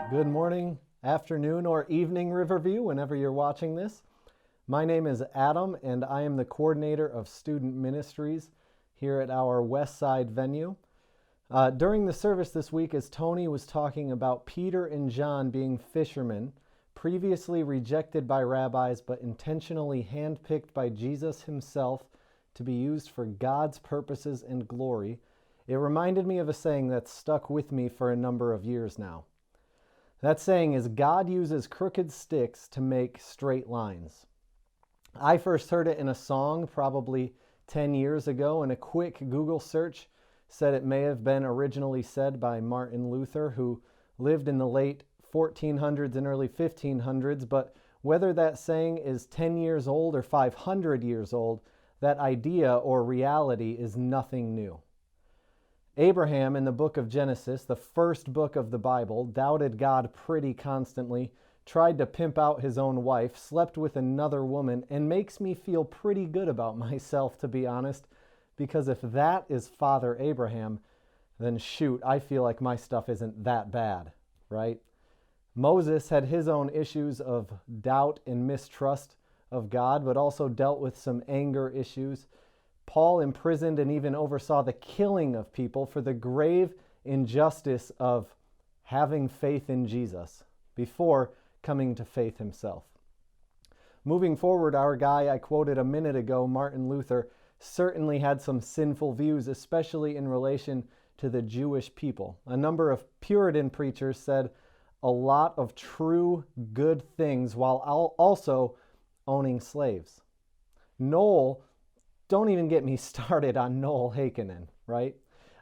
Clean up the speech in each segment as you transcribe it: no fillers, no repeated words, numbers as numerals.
Good morning, afternoon, or evening, Riverview, whenever you're watching this. My name is Adam, and I am the coordinator of student ministries here at our Westside venue. During the service this week, as Tony was talking about Peter and John being fishermen, previously rejected by rabbis, but intentionally handpicked by Jesus himself to be used for God's purposes and glory, it reminded me of a saying that's stuck with me for a number of years now. That saying is, God uses crooked sticks to make straight lines. I first heard it in a song probably 10 years ago, and a quick Google search said it may have been originally said by Martin Luther, who lived in the late 1400s and early 1500s, but whether that saying is 10 years old or 500 years old, that idea or reality is nothing new. Abraham, in the book of Genesis, the first book of the Bible, doubted God pretty constantly, tried to pimp out his own wife, slept with another woman, and makes me feel pretty good about myself, to be honest, because if that is Father Abraham, then shoot, I feel like my stuff isn't that bad, right? Moses had his own issues of doubt and mistrust of God, but also dealt with some anger issues. Paul imprisoned and even oversaw the killing of people for the grave injustice of having faith in Jesus before coming to faith himself. Moving forward, our guy I quoted a minute ago, Martin Luther, certainly had some sinful views, especially in relation to the Jewish people. A number of Puritan preachers said a lot of true good things while also owning slaves. Noel, don't even get me started on Noel Heikkinen, right?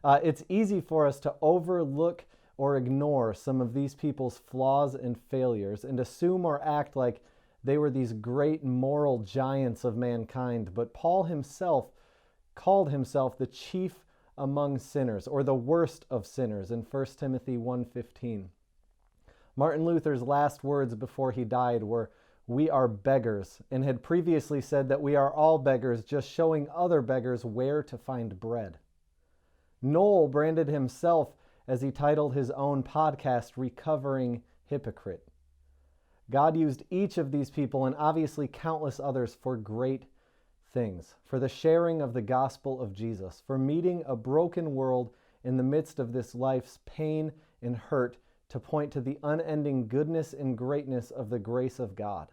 It's easy for us to overlook or ignore some of these people's flaws and failures and assume or act like they were these great moral giants of mankind. But Paul himself called himself the chief among sinners, or the worst of sinners, in 1 Timothy 1:15. Martin Luther's last words before he died were, "We are beggars," and had previously said that we are all beggars, just showing other beggars where to find bread. Noel branded himself, as he titled his own podcast, "Recovering Hypocrite." God used each of these people, and obviously countless others, for great things, for the sharing of the gospel of Jesus, for meeting a broken world in the midst of this life's pain and hurt, to point to the unending goodness and greatness of the grace of God.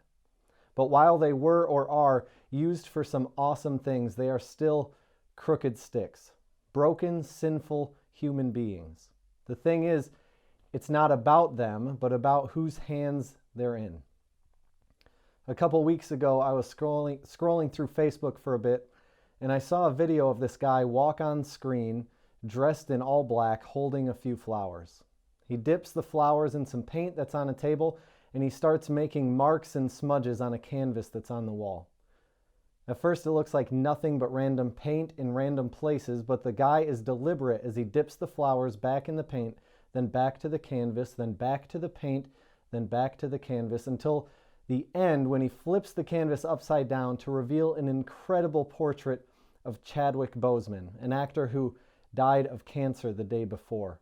But while they were or are used for some awesome things, they are still crooked sticks, broken, sinful human beings. The thing is, it's not about them, but about whose hands they're in. A couple weeks ago, I was scrolling through Facebook for a bit, and I saw a video of this guy walk on screen, dressed in all black, holding a few flowers. He dips the flowers in some paint that's on a table, and he starts making marks and smudges on a canvas that's on the wall. At first, it looks like nothing but random paint in random places, but the guy is deliberate as he dips the flowers back in the paint, then back to the canvas, then back to the paint, then back to the canvas, until the end when he flips the canvas upside down to reveal an incredible portrait of Chadwick Boseman, an actor who died of cancer the day before.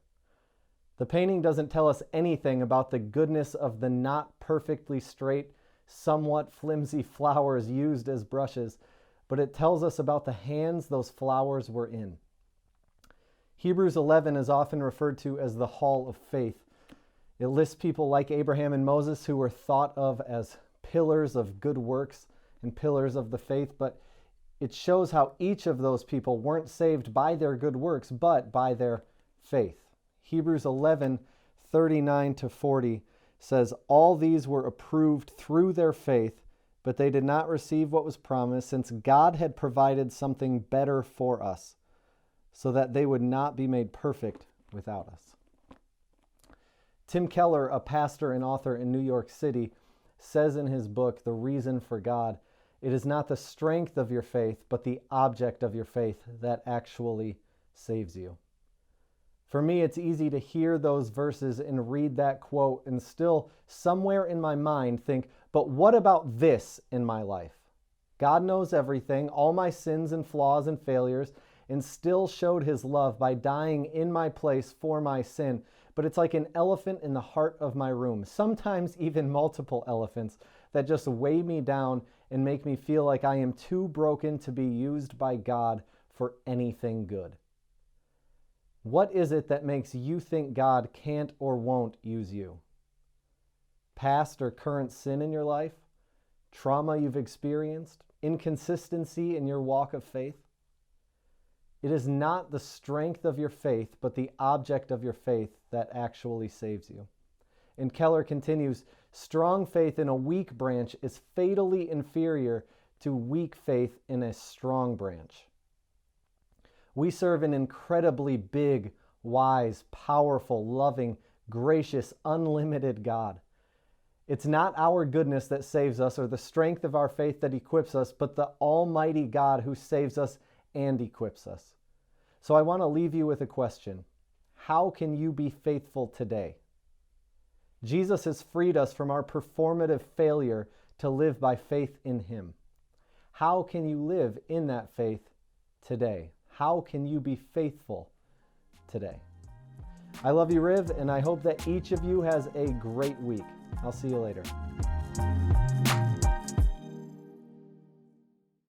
The painting doesn't tell us anything about the goodness of the not perfectly straight, somewhat flimsy flowers used as brushes, but it tells us about the hands those flowers were in. Hebrews 11 is often referred to as the Hall of Faith. It lists people like Abraham and Moses who were thought of as pillars of good works and pillars of the faith, but it shows how each of those people weren't saved by their good works, but by their faith. Hebrews 11:39-40 says, "All these were approved through their faith, but they did not receive what was promised, since God had provided something better for us, so that they would not be made perfect without us." Tim Keller, a pastor and author in New York City, says in his book, The Reason for God, "It is not the strength of your faith, but the object of your faith that actually saves you." For me, it's easy to hear those verses and read that quote and still, somewhere in my mind, think, but what about this in my life? God knows everything, all my sins and flaws and failures, and still showed his love by dying in my place for my sin. But it's like an elephant in the heart of my room, sometimes even multiple elephants that just weigh me down and make me feel like I am too broken to be used by God for anything good. What is it that makes you think God can't or won't use you? Past or current sin in your life? Trauma you've experienced? Inconsistency in your walk of faith? It is not the strength of your faith, but the object of your faith that actually saves you. And Keller continues, strong faith in a weak branch is fatally inferior to weak faith in a strong branch. We serve an incredibly big, wise, powerful, loving, gracious, unlimited God. It's not our goodness that saves us or the strength of our faith that equips us, but the Almighty God who saves us and equips us. So I want to leave you with a question. How can you be faithful today? Jesus has freed us from our performative failure to live by faith in him. How can you live in that faith today? How can you be faithful today? I love you, Riv, and I hope that each of you has a great week. I'll see you later.